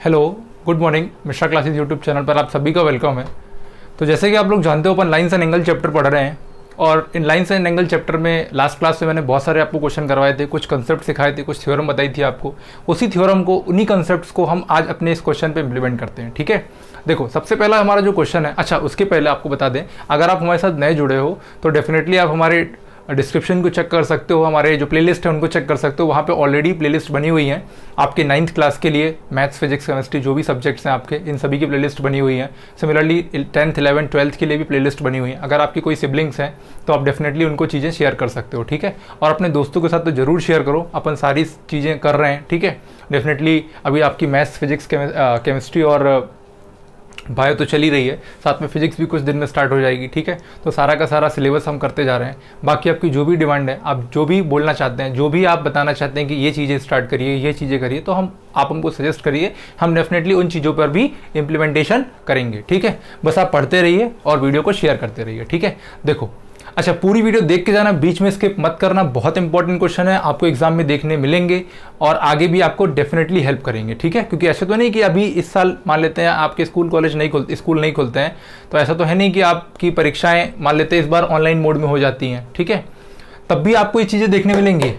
Hello, good morning. Mishra classes YouTube channel पर आप सभी का वेलकम है। तो जैसे कि आप लोग जानते हो, अपन लाइन्स एंड एंगल चैप्टर पढ़ रहे हैं और इन लाइन्स एंड एंगल चैप्टर में लास्ट क्लास में मैंने बहुत सारे आपको क्वेश्चन करवाए थे, कुछ कंसेप्ट सिखाए थे, कुछ थ्योरम बताई थी आपको। उसी थ्योरम को, उन्हीं कंसेप्ट्स को हम आज अपने इस क्वेश्चन पे इम्प्लीमेंट करते हैं। ठीक है, देखो सबसे पहला हमारा जो क्वेश्चन है, अच्छा उसके पहले आपको बता दें, अगर आप हमारे साथ नए जुड़े हो तो डेफिनेटली आप हमारे डिस्क्रिप्शन को चेक कर सकते हो, हमारे जो प्लेलिस्ट है उनको चेक कर सकते हो। वहाँ पे ऑलरेडी प्लेलिस्ट बनी हुई है आपके 9th क्लास के लिए, मैथ्स, फिजिक्स, केमिस्ट्री जो भी सब्जेक्ट्स हैं आपके, इन सभी की प्लेलिस्ट बनी हुई है। सिमिलरली 10th, 11th, 12th के लिए भी प्लेलिस्ट बनी हुई है। अगर आपकी कोई सिबलिंग्स हैं तो आप डेफिनेटली उनको चीज़ें शेयर कर सकते हो। ठीक है, और अपने दोस्तों के साथ तो ज़रूर शेयर करो, अपन सारी चीज़ें कर रहे हैं। ठीक है, डेफिनेटली अभी आपकी मैथ्स, फिजिक्स, केमिस्ट्री और बायो तो चली रही है, साथ में फिजिक्स भी कुछ दिन में स्टार्ट हो जाएगी। ठीक है, तो सारा का सारा सिलेबस हम करते जा रहे हैं। बाकी आपकी जो भी डिमांड है, आप जो भी बोलना चाहते हैं, जो भी आप बताना चाहते हैं कि ये चीज़ें स्टार्ट करिए, ये चीज़ें करिए, तो आप हमको सजेस्ट करिए, हम डेफिनेटली उन चीज़ों पर भी इम्प्लीमेंटेशन करेंगे। ठीक है, बस आप पढ़ते रहिए और वीडियो को शेयर करते रहिए। ठीक है, देखो अच्छा पूरी वीडियो देख के जाना, बीच में स्किप मत करना। बहुत इंपॉर्टेंट क्वेश्चन है, आपको एग्जाम में देखने मिलेंगे और आगे भी आपको डेफिनेटली हेल्प करेंगे। ठीक है, क्योंकि ऐसा तो नहीं कि अभी इस साल मान लेते हैं आपके स्कूल नहीं खुलते हैं, तो ऐसा तो है नहीं कि आपकी परीक्षाएं मान लेते हैं इस बार ऑनलाइन मोड में हो जाती हैं। ठीक है, तब भी आपको ये चीज़ें देखने मिलेंगी।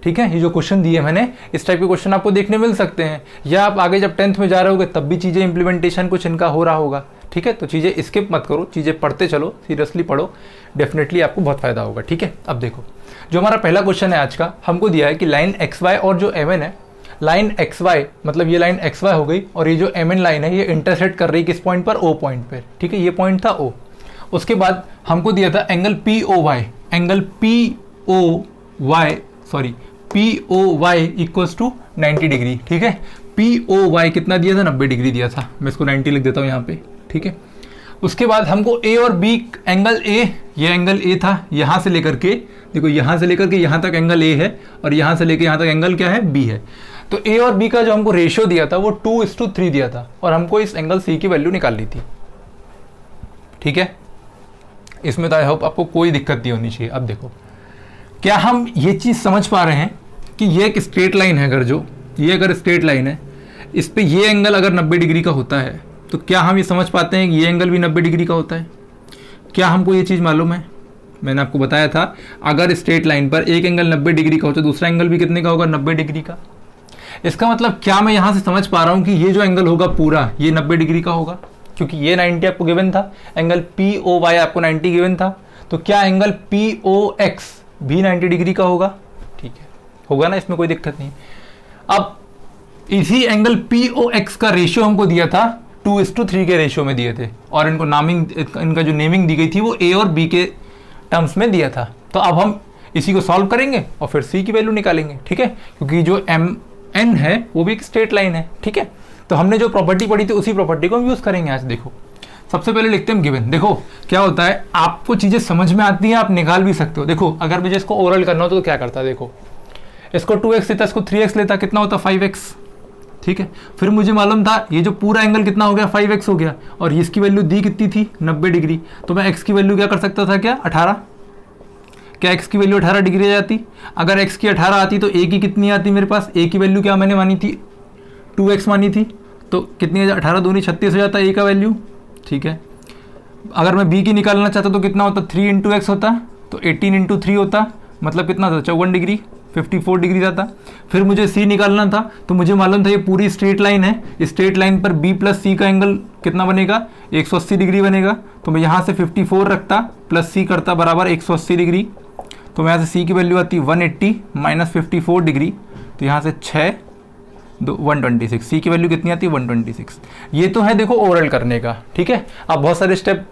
ठीक है, ये जो क्वेश्चन दिए मैंने, इस टाइप के क्वेश्चन आपको देखने मिल सकते हैं, या आप आगे जब 10th में जा रहे होगे तब भी चीज़ें इंप्लीमेंटेशन कुछ इनका हो रहा होगा। ठीक है, तो चीज़ें स्किप मत करो, चीज़ें पढ़ते चलो, सीरियसली पढ़ो, डेफिनेटली आपको बहुत फायदा होगा। ठीक है, अब देखो जो हमारा पहला क्वेश्चन है आज का, हमको दिया है कि लाइन एक्स वाई और जो एम एन है, लाइन एक्स वाई मतलब ये लाइन एक्स वाई हो गई, और ये जो एम एन लाइन है ये इंटरसेक्ट कर रही है किस पॉइंट पर, ओ पॉइंट पर। ठीक है, ये पॉइंट था ओ। उसके बाद हमको दिया था angle P O Y, angle P O Y equals to 90 degree. ठीक है, पी ओ वाई कितना दिया था, 90 डिग्री दिया था। मैं इसको 90 लिख देता हूँ यहाँ पे। ठीक है, उसके बाद हमको ए और बी एंगल ए, ये एंगल ए था, यहाँ से लेकर के देखो, यहाँ से लेकर के यहाँ तक एंगल ए है, और यहाँ से लेकर यहाँ तक एंगल क्या है, बी है। तो ए और बी का जो हमको रेशियो दिया था वो 2:3 दिया था, और हमको इस एंगल सी की वैल्यू निकालनी थी। ठीक है, इसमें तो आई होप आपको कोई दिक्कत नहीं होनी चाहिए। अब देखो, क्या हम ये चीज़ समझ पा रहे हैं कि ये एक स्ट्रेट लाइन है, अगर स्ट्रेट लाइन है, इस पे ये एंगल अगर 90 डिग्री का होता है, तो क्या हम ये समझ पाते हैं कि ये एंगल भी 90 डिग्री का होता है? क्या हमको ये चीज़ मालूम है? मैंने आपको बताया था, अगर स्ट्रेट लाइन पर एक एंगल 90 डिग्री का हो तो दूसरा एंगल भी कितने का होगा, 90 डिग्री का। इसका मतलब क्या मैं यहाँ से समझ पा रहा हूँ कि ये जो एंगल होगा पूरा, ये 90 डिग्री का होगा, क्योंकि ये 90 आपको गिवन था, एंगल पी ओ वाई आपको 90 गिवन था, तो क्या एंगल पी ओ एक्स भी 90 डिग्री का होगा? ठीक है, होगा ना, इसमें कोई दिक्कत नहीं। अब इसी एंगल पी ओ एक्स का रेशियो हमको दिया था 2:3 के रेशियो में दिए थे, और इनका जो नेमिंग दी गई थी वो ए और बी के टर्म्स में दिया था। तो अब हम इसी को सॉल्व करेंगे और फिर सी की वैल्यू निकालेंगे। ठीक है, क्योंकि जो एम एन है वो भी एक स्ट्रेट लाइन है। ठीक है, तो हमने जो प्रॉपर्टी पढ़ी थी उसी प्रॉपर्टी को हम यूज़ करेंगे आज। देखो सबसे पहले लिखते हैं गिवन। देखो क्या होता है, आपको चीज़ें समझ में आती हैं, आप निकाल भी सकते हो। देखो अगर मुझे इसको ओरल करना हो तो क्या करता है, देखो इसको 2x लेता, इसको 3x लेता, कितना होता, 5x। ठीक है, फिर मुझे मालूम था ये जो पूरा एंगल कितना हो गया, 5x हो गया, और इसकी वैल्यू दी कितनी थी, 90 डिग्री। तो मैं x की वैल्यू क्या कर सकता था, क्या 18, क्या x की वैल्यू 18 डिग्री आ जाती? अगर x की 18 आती तो a की कितनी आती मेरे पास, a की वैल्यू क्या मैंने मानी थी, 2x मानी थी, तो कितनी 18 दूनी 36 हो जाता a का वैल्यू। ठीक है, अगर मैं b की निकालना चाहता तो कितना होता, 3 × x होता, तो 18 × 3 होता, मतलब कितना था, 54 डिग्री, 54 डिग्री जाता। फिर मुझे c निकालना था, तो मुझे मालूम था ये पूरी स्ट्रेट लाइन है, स्ट्रेट लाइन पर b प्लस c का एंगल कितना बनेगा, 180 डिग्री बनेगा। तो मैं यहाँ से 54 रखता प्लस c करता बराबर 180 डिग्री, तो मैं यहाँ से c की वैल्यू आती 180 माइनस 54 डिग्री, तो यहाँ से 6 2 126, सी की वैल्यू कितनी आती है, 126। ये तो है देखो ओरल करने का। ठीक है, आप बहुत सारे स्टेप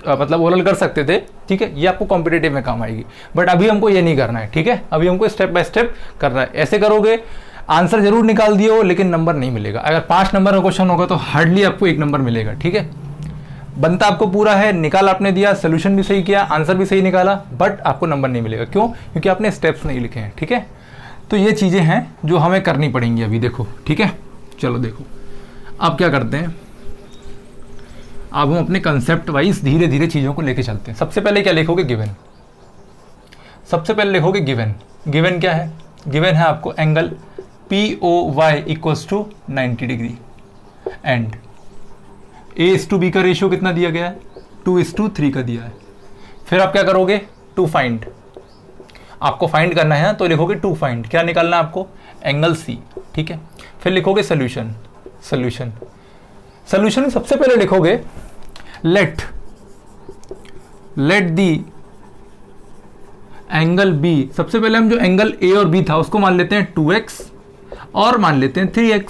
मतलब ओरल कर सकते थे। ठीक है, ये आपको कॉम्पिटेटिव में काम आएगी, बट अभी हमको ये नहीं करना है। ठीक है, अभी हमको स्टेप बाय स्टेप करना है। ऐसे करोगे आंसर जरूर निकाल दिए हो, लेकिन नंबर नहीं मिलेगा। अगर 5 नंबर का क्वेश्चन होगा तो हार्डली आपको 1 नंबर मिलेगा। ठीक है, बनता आपको पूरा है, निकाल आपने दिया, सोल्यूशन भी सही किया, आंसर भी सही निकाला, बट आपको नंबर नहीं मिलेगा। क्यों? क्योंकि आपने स्टेप्स नहीं लिखे हैं। ठीक है, तो ये चीज़ें हैं जो हमें करनी पड़ेंगी अभी। देखो ठीक है, चलो देखो अब क्या करते हैं, अब हम अपने कंसेप्ट वाइज धीरे धीरे चीज़ों को लेके चलते हैं। सबसे पहले क्या लिखोगे, गिवन। सबसे पहले लिखोगे गिवन। गिवन क्या है, गिवन है आपको angle P O Y equals to 90 degree. And A:B का रेशियो कितना दिया गया है, 2:3 का दिया है। फिर आप क्या करोगे, टू फाइंड, आपको फाइंड करना है ना, तो लिखोगे टू फाइंड, क्या निकालना है आपको, एंगल C, ठीक है। फिर लिखोगे सोल्यूशन, सोल्यूशन में सबसे पहले लिखोगे लेट दी एंगल B, सबसे पहले हम जो एंगल A और B था उसको मान लेते हैं 2x और मान लेते हैं 3x।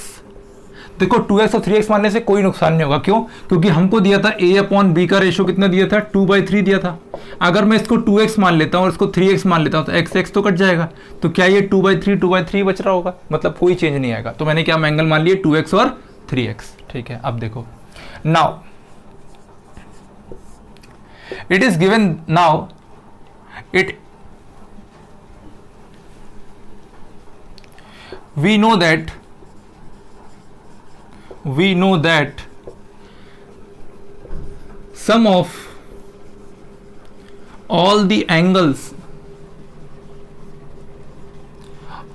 देखो 2x और 3x मानने से कोई नुकसान नहीं होगा, क्यों, क्योंकि हमको दिया था A/B का रेशियो कितना दिया था, 2/3 दिया था। अगर मैं इसको 2x मान लेता हूँ और इसको 3x मान लेता हूँ तो x तो कट जाएगा, तो क्या ये 2/3 बच रहा होगा, मतलब कोई चेंज नहीं आएगा। तो मैंने क्या एंगल मान लिए 2x और 3x, ठीक है। अब देखो now it is given, now it we know that sum of all the angles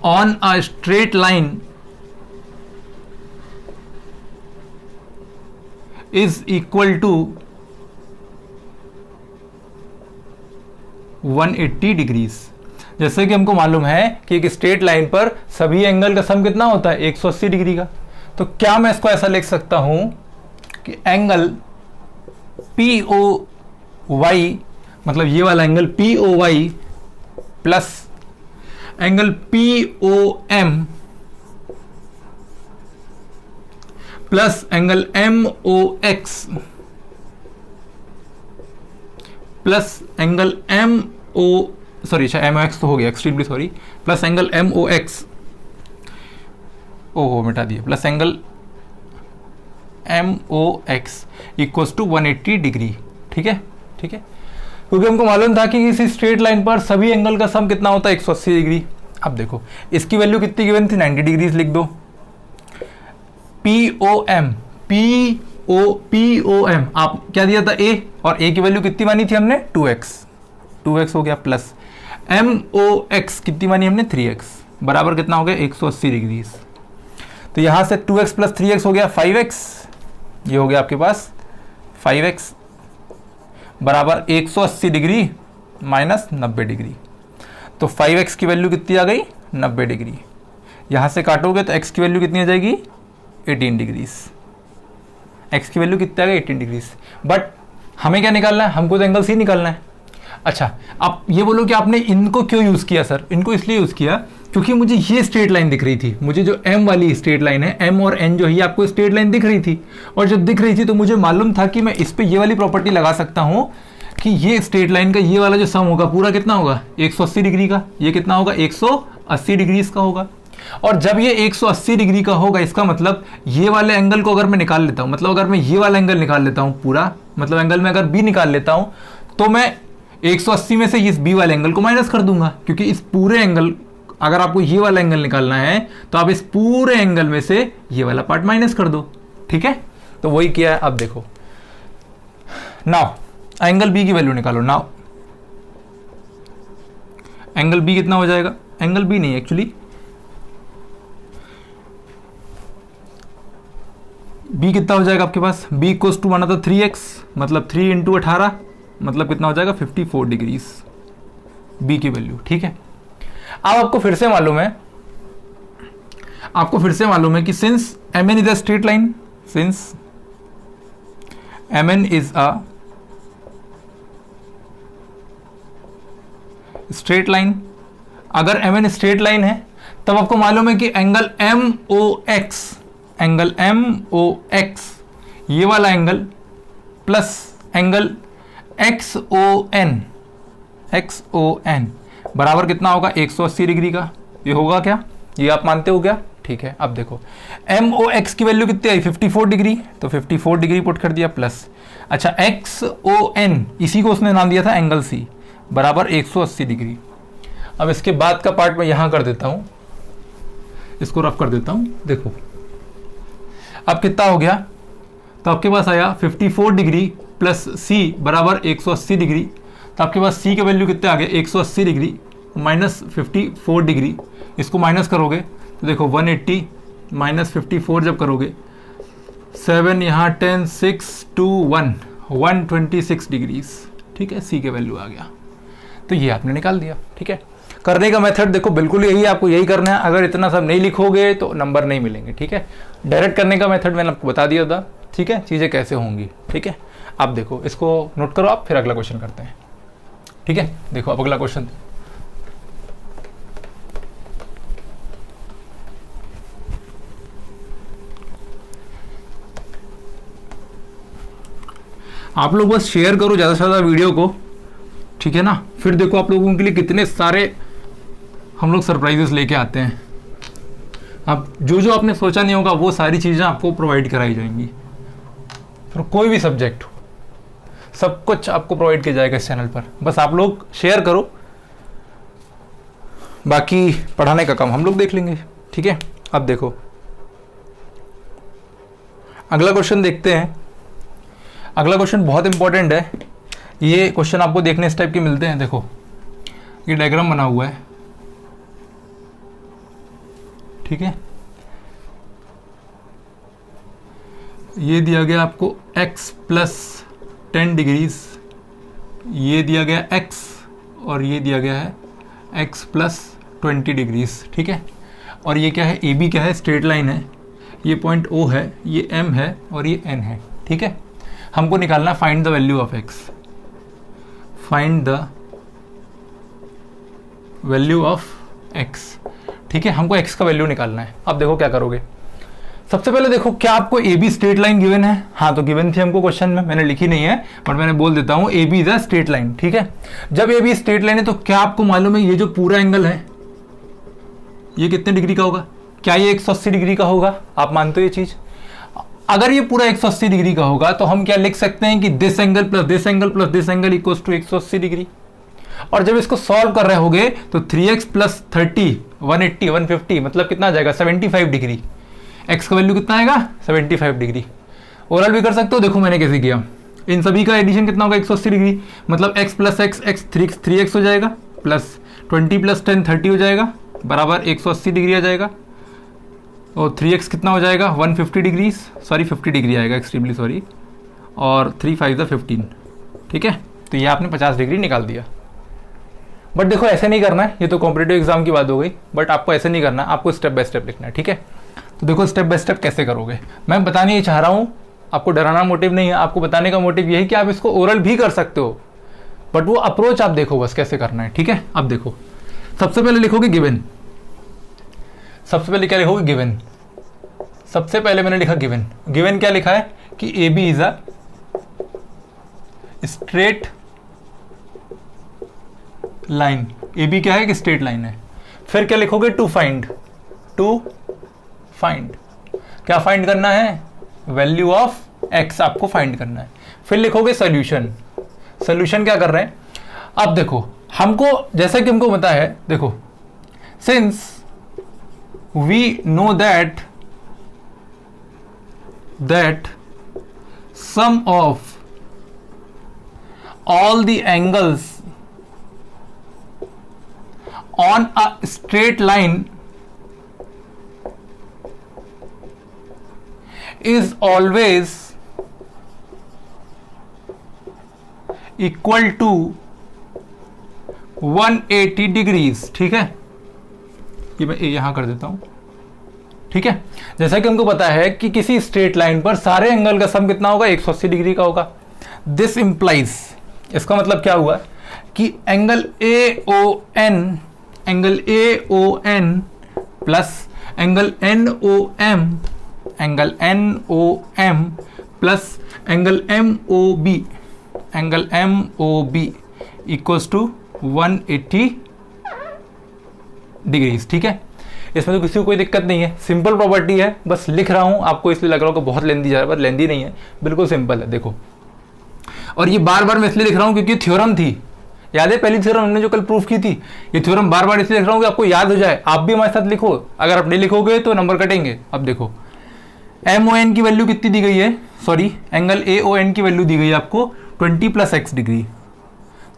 on a straight line is equal to 180 degrees. जैसे कि हमको मालूम है कि एक स्ट्रेट लाइन पर सभी एंगल का सम कितना होता है, 180 डिग्री का। तो क्या मैं इसको ऐसा लिख सकता हूं कि एंगल POY, मतलब ये वाला angle POY plus angle POM plus angle MOX plus angle MOX तो हो गया, extremely sorry, plus angle MOX, ओहो मिटा दिया, plus angle MOX equals to 180 degree, ठीक है, ठीक है। क्योंकि हमको मालूम था कि इसी स्ट्रेट लाइन पर सभी एंगल का सम कितना होता है, 180 डिग्री। अब देखो इसकी वैल्यू कितनी गिवन थी, 90 डिग्रीज लिख दो। POM आप क्या दिया था, A, और A की वैल्यू कितनी मानी थी हमने, 2x हो गया, प्लस MOX कितनी मानी हमने, 3x, बराबर कितना हो गया, 180 डिग्री। तो यहां से 2x प्लस 3x हो गया 5x, ये हो गया आपके पास 5x बराबर 180 डिग्री माइनस 90 डिग्री। तो 5x की वैल्यू कितनी आ गई, 90 डिग्री। यहां से काटोगे तो x की वैल्यू कितनी आ जाएगी, 18 डिग्रीज। x की वैल्यू कितनी आ गई, 18 डिग्रीज। बट हमें क्या निकालना है, हमको तो एंगल C निकालना है। अच्छा, आप ये बोलो कि आपने इनको क्यों यूज़ किया सर, इनको इसलिए यूज़ किया क्योंकि मुझे ये स्ट्रेट लाइन दिख रही थी, मुझे जो M वाली स्ट्रेट लाइन है, M और N जो है आपको स्ट्रेट लाइन दिख रही थी, और जब दिख रही थी तो मुझे मालूम था कि मैं इस पे ये वाली प्रॉपर्टी लगा सकता हूँ कि ये स्ट्रेट लाइन का ये वाला जो सम होगा पूरा कितना होगा, 180 डिग्री का। ये कितना होगा, 180 डिग्री का होगा। और जब ये 180 डिग्री का होगा, इसका मतलब ये वाले एंगल को अगर मैं निकाल लेता हूँ, मतलब अगर मैं ये वाला एंगल निकाल लेता हूँ पूरा, मतलब एंगल में अगर B निकाल लेता हूँ, तो मैं 180 में से इस B वाले एंगल को माइनस कर दूंगा, क्योंकि इस पूरे एंगल, अगर आपको ये वाला एंगल निकालना है तो आप इस पूरे एंगल में से ये वाला पार्ट माइनस कर दो, ठीक है। तो वही किया है। अब देखो नाउ एंगल B की वैल्यू निकालो। नाउ एंगल B कितना हो जाएगा, एंगल B नहीं एक्चुअली, B कितना हो जाएगा आपके पास, B इक्वल्स टू माना था 3x, मतलब 3 इंटू 18, मतलब कितना हो जाएगा, 54 डिग्रीज B की वैल्यू, ठीक है। अब आपको फिर से मालूम है, कि since MN is a straight line, since MN is a straight line, अगर MN स्ट्रेट लाइन है तब आपको मालूम है कि एंगल MOX ये वाला एंगल प्लस एंगल XON बराबर कितना होगा, 180 डिग्री का। ये होगा क्या, ये आप मानते हो क्या, ठीक है। अब देखो MOX की वैल्यू कितनी आई, 54 डिग्री, तो 54 डिग्री पुट कर दिया प्लस, अच्छा XON इसी को उसने नाम दिया था एंगल C, बराबर 180 डिग्री। अब इसके बाद का पार्ट मैं यहां कर देता हूं, इसको रफ कर देता हूं। देखो अब कितना हो गया, तो आपके पास आया 54 डिग्री प्लस C बराबर 180 डिग्री। तो आपके पास C की वैल्यू कितने आ गए, 180 डिग्री माइनस 54 डिग्री। इसको माइनस करोगे तो देखो 180 माइनस 54 जब करोगे 7 यहाँ 10 6 2 1 126 डिग्रीज, ठीक है, सी के वैल्यू आ गया। तो ये आपने निकाल दिया, ठीक है। करने का मेथड देखो बिल्कुल यही, आपको यही करना है। अगर इतना सब नहीं लिखोगे तो नंबर नहीं मिलेंगे, ठीक है। डायरेक्ट करने का मेथड मैंने आपको बता दिया था, ठीक है, चीज़ें कैसे होंगी, ठीक है। आप देखो, इसको नोट करो आप, फिर अगला क्वेश्चन करते हैं, ठीक है। देखो अब अगला क्वेश्चन, आप लोग बस शेयर करो ज़्यादा से ज़्यादा वीडियो को, ठीक है ना। फिर देखो आप लोगों के लिए कितने सारे हम लोग सरप्राइजेस लेके आते हैं। आप जो आपने सोचा नहीं होगा वो सारी चीज़ें आपको प्रोवाइड कराई जाएंगी। फिर कोई भी सब्जेक्ट हो, सब कुछ आपको प्रोवाइड किया जाएगा इस चैनल पर। बस आप लोग शेयर करो, बाकी पढ़ाने का काम हम लोग देख लेंगे, ठीक है। अब देखो अगला क्वेश्चन देखते हैं। अगला क्वेश्चन बहुत इंपॉर्टेंट है। ये क्वेश्चन आपको देखने इस टाइप के मिलते हैं। देखो ये डायग्राम बना हुआ है, ठीक है। ये दिया गया आपको x प्लस 10 डिग्रीज, ये दिया गया x, और ये दिया गया है x प्लस 20 डिग्रीज, ठीक है। और ये क्या है, ए बी क्या है, स्ट्रेट लाइन है। ये पॉइंट O है, ये M है और ये N है, ठीक है। हमको निकालना find the value of x, find the value of x, ठीक है। हमको x का वैल्यू निकालना है। अब देखो क्या करोगे। सबसे पहले देखो, क्या आपको A be straight line given है? हाँ, तो गिवन थी हमको क्वेश्चन में, मैंने लिखी नहीं है बट मैंने बोल देता हूँ, A B is a straight line, ठीक है। जब ए बी स्ट्रेट लाइन है तो क्या आपको मालूम है ये जो पूरा एंगल है ये कितने डिग्री का होगा? क्या ये 180 डिग्री का होगा? आप मानते हो ये चीज? अगर ये पूरा 180 डिग्री का होगा तो हम क्या लिख सकते हैं कि this angle plus this angle plus this angle equals to 180 degree. और जब इसको सॉल्व कर रहे होगे तो 3x प्लस 30 180 150 मतलब कितना आ जाएगा, 75 डिग्री। x का वैल्यू कितना आएगा, 75 डिग्री। ओवरऑल भी कर सकते हो, देखो मैंने कैसे किया। इन सभी का एडिशन कितना होगा, 180 डिग्री, मतलब x plus x, x 3x हो जाएगा, प्लस 20 प्लस 10 30 हो जाएगा, बराबर 180 डिग्री आ जाएगा। और 3x कितना हो जाएगा, 150 डिग्री, सॉरी 50 डिग्री आएगा, एक्सट्रीमली सॉरी। और 3 5 15, ठीक है। तो ये आपने 50 डिग्री निकाल दिया। बट देखो ऐसे नहीं करना है, ये तो कॉम्पिटिटिव एग्जाम की बात हो गई, बट आपको ऐसे नहीं करना, आपको स्टेप बाय स्टेप लिखना है, ठीक है। तो देखो स्टेप बाय स्टेप कैसे करोगे, मैं बताने ही चाह रहा हूँ, आपको डराना मोटिव नहीं है, आपको बताने का मोटिव ये है कि आप इसको ओरल भी कर सकते हो, बट वो अप्रोच आप देखो बस कैसे करना है, ठीक है। अब देखो सबसे पहले लिखोगे गिवन, सबसे पहले क्या लिखोगे, गिवन। सबसे पहले मैंने लिखा गिवन। गिवन क्या लिखा है कि A B is a straight line. A B क्या है कि स्ट्रेट लाइन है। फिर क्या लिखोगे, टू फाइंड, टू फाइंड क्या फाइंड करना है, वैल्यू ऑफ एक्स आपको फाइंड करना है। फिर लिखोगे सोल्यूशन। सोल्यूशन क्या कर रहे हैं, अब देखो हमको जैसा कि हमको पता है, देखो since we know that sum of all the angles on a straight line is always equal to 180 degrees, ठीक है। ये मैं यहां कर देता हूं, ठीक है। जैसा कि हमको पता है कि किसी स्ट्रेट लाइन पर सारे एंगल का सम कितना होगा, 180 डिग्री का होगा। दिस इंप्लाइज, इसका मतलब क्या हुआ कि angle AON, angle AON plus angle NOM, angle NOM plus angle MOB, angle MOB equals to 180 degrees, ठीक है। इसमें तो किसी को कोई दिक्कत नहीं है, सिंपल प्रॉपर्टी है, बस लिख रहा हूं, आपको इसलिए लग रहा होगा बहुत लेंदी जा रहा है, पर लेंदी नहीं है, बिल्कुल सिंपल है, देखो। और ये बार बार मैं इसलिए लिख रहा हूं क्योंकि थ्योरम थी, याद है पहली थ्योरम हमने जो कल प्रूफ की थी, ये थ्योरम बार बार इसलिए लिख रहा हूं कि आपको याद हो जाए। आप भी हमारे साथ लिखो, अगर आप नहीं लिखोगे तो नंबर कटेंगे। अब देखो MON की वैल्यू कितनी दी गई है, सॉरी एंगल AON की वैल्यू दी गई है आपको 20 प्लस x डिग्री,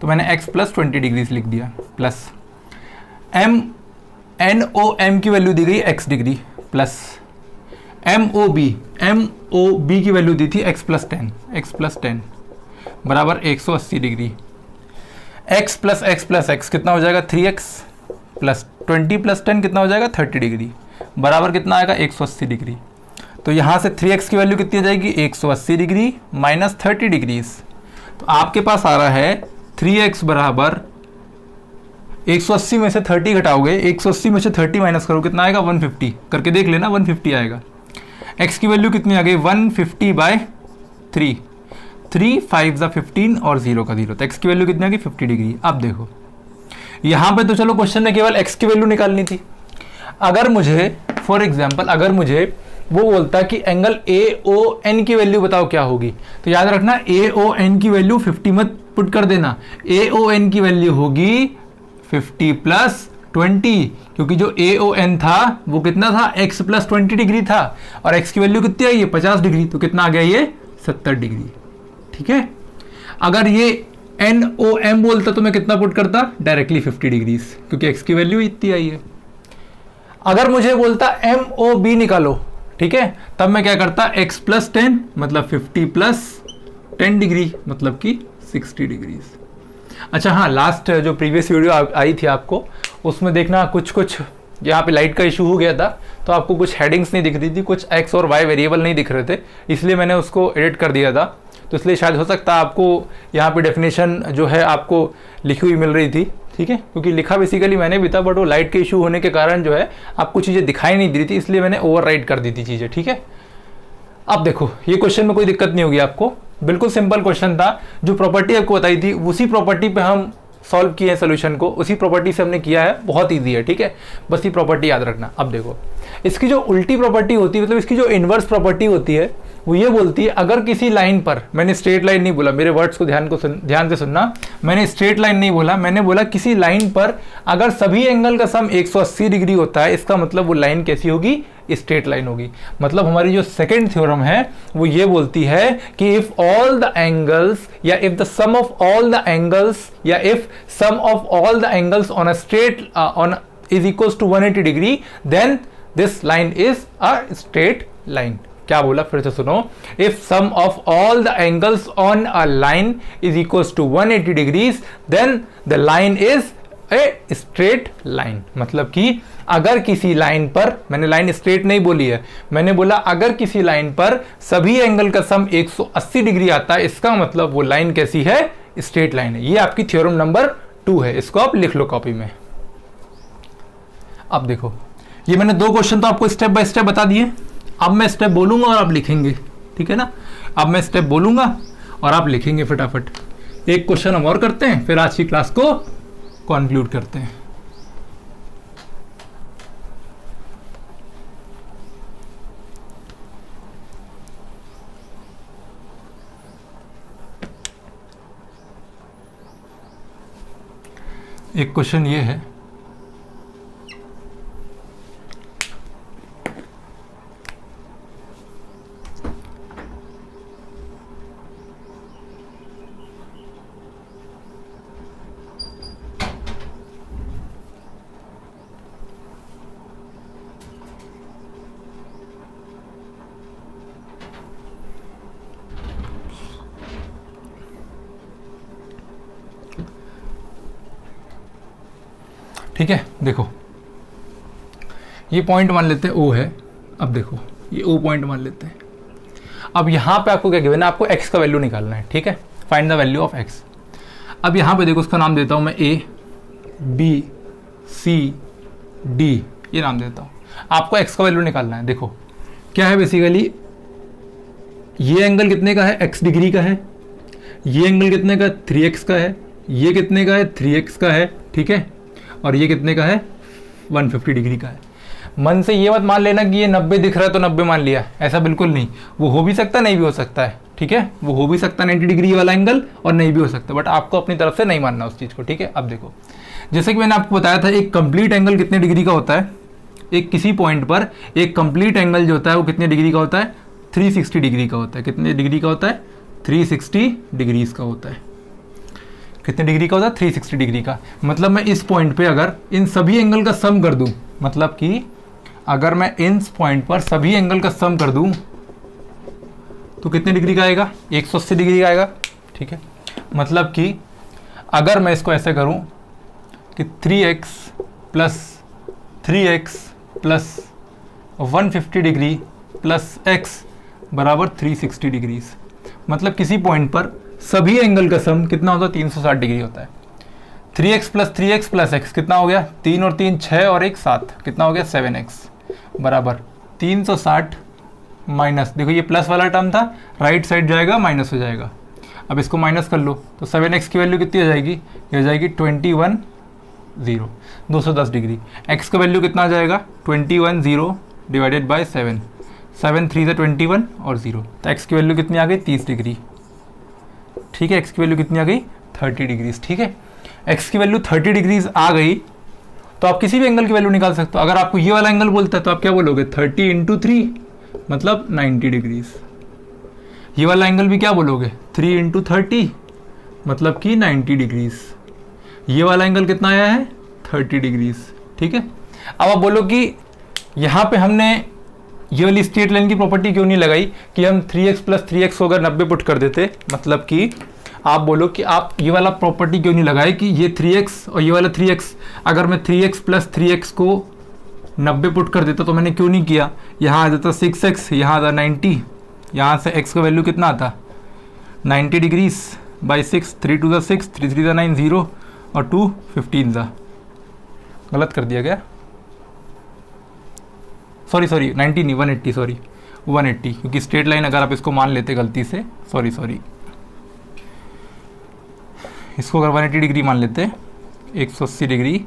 तो मैंने x प्लस 20 डिग्री लिख दिया, प्लस NOM की वैल्यू दी गई x degree, plus M O B की वैल्यू दी थी x प्लस 10 बराबर 180 डिग्री। x प्लस x कितना हो जाएगा 3x प्लस 20 प्लस 10 कितना हो जाएगा 30 डिग्री बराबर कितना आएगा 180 डिग्री। तो यहाँ से 3x की वैल्यू कितनी आ जाएगी 180 डिग्री माइनस 30 डिग्रीज। तो आपके पास आ रहा है 3x बराबर 180 में से 30 घटाओगे, 180 में से 30 माइनस करो कितना आएगा 150, करके देख लेना 150 आएगा। x की वैल्यू कितनी आ गई 150 बाय 3, 3 5 ज़ा 15 और 0 का 0, तो x की वैल्यू कितनी आ गई 50 डिग्री। अब देखो यहाँ पे तो चलो क्वेश्चन ने केवल x की वैल्यू निकालनी थी। अगर मुझे फॉर एग्जाम्पल अगर मुझे वो बोलता कि एंगल AON की वैल्यू बताओ क्या होगी, तो याद रखना AON की वैल्यू 50 मत पुट कर देना, AON की वैल्यू होगी 50 प्लस 20, क्योंकि जो AON था वो कितना था x प्लस 20 डिग्री था और x की वैल्यू कितनी आई है 50 डिग्री, तो कितना आ गया ये 70 डिग्री। ठीक है, अगर ये NOM बोलता तो मैं कितना पुट करता डायरेक्टली 50 डिग्रीज, क्योंकि x की वैल्यू इतनी आई है। अगर मुझे बोलता MOB निकालो, ठीक है, तब मैं क्या करता x प्लस 10 मतलब 50 प्लस 10 डिग्री मतलब कि 60 डिग्रीज। अच्छा हाँ, लास्ट जो प्रीवियस वीडियो आई थी आपको, उसमें देखना कुछ यहाँ पे लाइट का इशू हो गया था, तो आपको कुछ हेडिंग्स नहीं दिख रही थी, कुछ x और y वेरिएबल नहीं दिख रहे थे, इसलिए मैंने उसको एडिट कर दिया था। तो इसलिए शायद हो सकता है आपको यहाँ पे डेफिनेशन जो है आपको लिखी हुई मिल रही थी, ठीक है, क्योंकि लिखा बेसिकली मैंने भी था, बट वो लाइट के इशू होने के कारण जो है आपको चीज़ें दिखाई नहीं दे रही थी, इसलिए मैंने ओवरराइट कर दी थी चीज़ें। ठीक है, अब देखो ये क्वेश्चन में कोई दिक्कत नहीं होगी आपको, बिल्कुल सिंपल क्वेश्चन था। जो प्रॉपर्टी आपको बताई थी उसी प्रॉपर्टी पे हम सॉल्व किए हैं सोल्यूशन को, उसी प्रॉपर्टी से हमने किया है, बहुत इजी है। ठीक है, बस ये प्रॉपर्टी याद रखना। अब देखो इसकी जो उल्टी प्रॉपर्टी होती है, मतलब इसकी जो इनवर्स प्रॉपर्टी होती है, वो ये बोलती है अगर किसी लाइन पर, मैंने स्ट्रेट लाइन नहीं बोला, मेरे वर्ड्स को ध्यान से सुनना, मैंने स्ट्रेट लाइन नहीं बोला, मैंने बोला किसी लाइन पर अगर सभी एंगल का सम 180 डिग्री होता है, इसका मतलब वो लाइन कैसी होगी, स्ट्रेट लाइन होगी। मतलब हमारी जो सेकंड थ्योरम है वो ये बोलती है कि इफ ऑल द एंगल्स या if the sum of all the angles या if sum of all the angles on a straight on is equals to 180 degree, then this line is a straight line. क्या बोला, फिर से सुनो, if sum of all the angles on a line is equals to 180 degrees, then the line is a straight line. मतलब कि अगर किसी line पर, मैंने लाइन स्ट्रेट नहीं बोली है, मैंने बोला अगर किसी लाइन पर सभी एंगल का सम 180 डिग्री आता है, इसका मतलब वो लाइन कैसी है, स्ट्रेट लाइन है। ये आपकी थ्योरम नंबर 2 है, इसको आप लिख लो कॉपी में। अब देखो ये मैंने 2 क्वेश्चन तो आपको स्टेप बाय स्टेप बता दिए, अब मैं स्टेप बोलूंगा और आप लिखेंगे, ठीक है ना। अब मैं स्टेप बोलूंगा और आप लिखेंगे फटाफट। एक क्वेश्चन हम और करते हैं, फिर आज की क्लास को कंक्लूड करते हैं। एक क्वेश्चन ये है, ठीक है। देखो ये पॉइंट मान लेते हैं O है, अब देखो ये O पॉइंट मान लेते हैं। अब यहाँ पे आपको क्या गिवन है, आपको x का वैल्यू निकालना है, ठीक है, find the value of x। अब यहाँ पे देखो उसका नाम देता हूँ मैं A B C D, ये नाम देता हूँ। आपको x का वैल्यू निकालना है। देखो क्या है बेसिकली, ये एंगल कितने का है, x डिग्री का है, ये एंगल कितने का 3x का है, ये कितने का है 3x का है, ठीक है, और ये कितने का है 150 डिग्री का है। मन से ये मत मान लेना कि ये 90 दिख रहा है तो 90 मान लिया, ऐसा बिल्कुल नहीं। वो हो भी सकता है, नहीं भी हो सकता है, ठीक है, वो हो भी सकता है 90 डिग्री वाला एंगल और नहीं भी हो सकता, बट आपको अपनी तरफ से नहीं मानना उस चीज़ को, ठीक है। अब देखो जैसे कि मैंने आपको बताया था, एक कंप्लीट एंगल कितने डिग्री का होता है, एक किसी पॉइंट पर एक कंप्लीट एंगल जो होता है वो कितने डिग्री का होता है, 360 डिग्री का होता है। कितने डिग्री का होता है, 360 डिग्रीज का होता है। कितने डिग्री का होता है, 360 डिग्री का। मतलब मैं इस पॉइंट पे अगर इन सभी एंगल का सम कर दूं, मतलब कि अगर मैं इन पॉइंट पर सभी एंगल का सम कर दूं तो कितने डिग्री का आएगा, 180 डिग्री का आएगा। ठीक है, मतलब कि अगर मैं इसको ऐसे करूं कि 3x plus 150 degree plus x बराबर 360 डिग्रीज, मतलब किसी पॉइंट पर सभी एंगल का सम कितना होता है, 360 डिग्री होता है। 3x प्लस x कितना हो गया, 3 और 3 6 और 1 7, कितना हो गया 7x बराबर 360 माइनस, देखो ये प्लस वाला टर्म था, राइट साइड जाएगा माइनस हो जाएगा। अब इसको माइनस कर लो तो 7x की वैल्यू कितनी आ जाएगी, ये आ जाएगी 210 डिग्री। x का वैल्यू कितना आ जाएगा, 210 डिवाइडेड बाय 7, 7 3 से 21 और 0, तो x की वैल्यू कितनी आ गई, 30 डिग्री। ठीक है, x की वैल्यू कितनी आ गई, 30 डिग्रीज। ठीक है, x की वैल्यू 30 डिग्रीज आ गई तो आप किसी भी एंगल की वैल्यू निकाल सकते हो। अगर आपको ये वाला एंगल बोलता है तो आप क्या बोलोगे, 30 × 3 मतलब 90 डिग्रीज। ये वाला एंगल भी क्या बोलोगे, 3 × 30 मतलब कि 90 डिग्रीज। ये वाला एंगल कितना आया है, 30 डिग्रीज। ठीक है, अब आप बोलो कि यहाँ पे हमने ये वाली स्ट्रेट लाइन की प्रॉपर्टी क्यों नहीं लगाई कि हम 3x प्लस 3x को अगर 90 पुट कर देते, मतलब कि आप बोलो कि आप ये वाला प्रॉपर्टी क्यों नहीं लगाए कि ये 3x और ये वाला 3x, अगर मैं 3x प्लस 3x को 90 पुट कर देता तो मैंने क्यों नहीं किया, यहाँ आ जाता 6x, यहाँ आता 90, यहाँ से x का वैल्यू कितना आता 90 डिग्रीज बाई 6, 3 2 ज़ा 6, 3 3 ज़ा 9, 0 और 2 15 ज़ा, गलत कर दिया गया, सॉरी 90 नहीं 180, सॉरी 180, क्योंकि स्ट्रेट लाइन अगर आप इसको मान लेते गलती से, सॉरी इसको अगर 180 डिग्री मान लेते 180 डिग्री,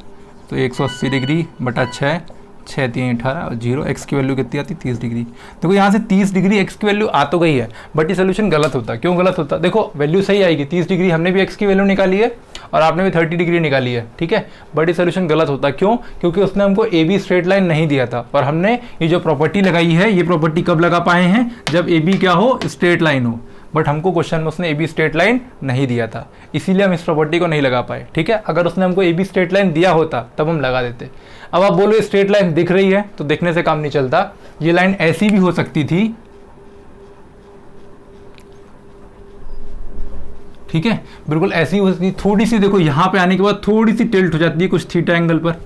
तो 180 डिग्री बटा 6, 6 3 18 और 0, x की वैल्यू कितनी आती, 30 डिग्री। देखो यहाँ से 30 डिग्री x की वैल्यू आ तो गई है, बट ये सोल्यूशन गलत होता। क्यों गलत होता, देखो वैल्यू सही आएगी, 30 डिग्री हमने भी x की वैल्यू निकाली है और आपने भी 30 डिग्री निकाली है। ठीक है, बट ये सोल्यूशन गलत होता, क्यों, क्योंकि उसने हमको ए बी स्ट्रेट लाइन नहीं दिया था, पर हमने ये जो प्रॉपर्टी लगाई है, ये प्रॉपर्टी कब लगा पाए हैं, जब ए बी क्या हो, स्ट्रेट लाइन हो। बट हमको क्वेश्चन में उसने ए बी स्ट्रेट लाइन नहीं दिया था, इसीलिए हम इस प्रॉपर्टी को नहीं लगा पाए। ठीक है, अगर उसने हमको ए बी स्ट्रेट लाइन दिया होता तब हम लगा देते। अब आप बोलो स्ट्रेट लाइन दिख रही है तो देखने से काम नहीं चलता, ये लाइन ऐसी भी हो सकती थी। ठीक है, बिल्कुल ऐसी हो सकती, थोड़ी सी देखो यहाँ पे आने के बाद थोड़ी सी टिल्ट हो जाती है कुछ थीटा एंगल पर,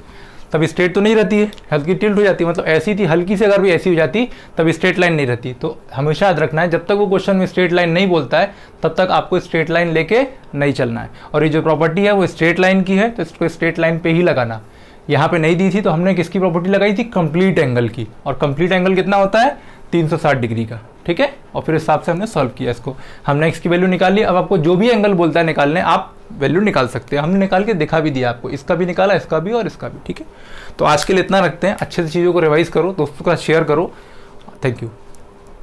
तब स्ट्रेट तो नहीं रहती है, हल्की टिल्ट हो जाती है, मतलब ऐसी थी, हल्की से अगर भी ऐसी हो जाती तब स्ट्रेट लाइन नहीं रहती। तो हमेशा याद रखना है, जब तक वो क्वेश्चन में स्ट्रेट लाइन नहीं बोलता है तब तक आपको स्ट्रेट लाइन लेके नहीं चलना है। और ये जो प्रॉपर्टी है वो स्ट्रेट लाइन की है, तो इसको स्ट्रेट लाइन पे ही लगाना। यहाँ पे नहीं दी थी तो हमने किसकी प्रॉपर्टी लगाई थी, कंप्लीट एंगल की, और कंप्लीट एंगल कितना होता है, 360 डिग्री का। ठीक है, और फिर इस हिसाब से हमने सॉल्व किया इसको, हमने x की वैल्यू निकाली। अब आपको जो भी एंगल बोलता है निकालने, आप वैल्यू निकाल सकते हैं, हमने निकाल के दिखा भी दिया आपको, इसका भी निकाला, इसका भी और इसका भी। ठीक है, तो आज के लिए इतना रखते हैं, अच्छे से चीज़ों को रिवाइज करो, दोस्तों के साथ शेयर करो। Thank you.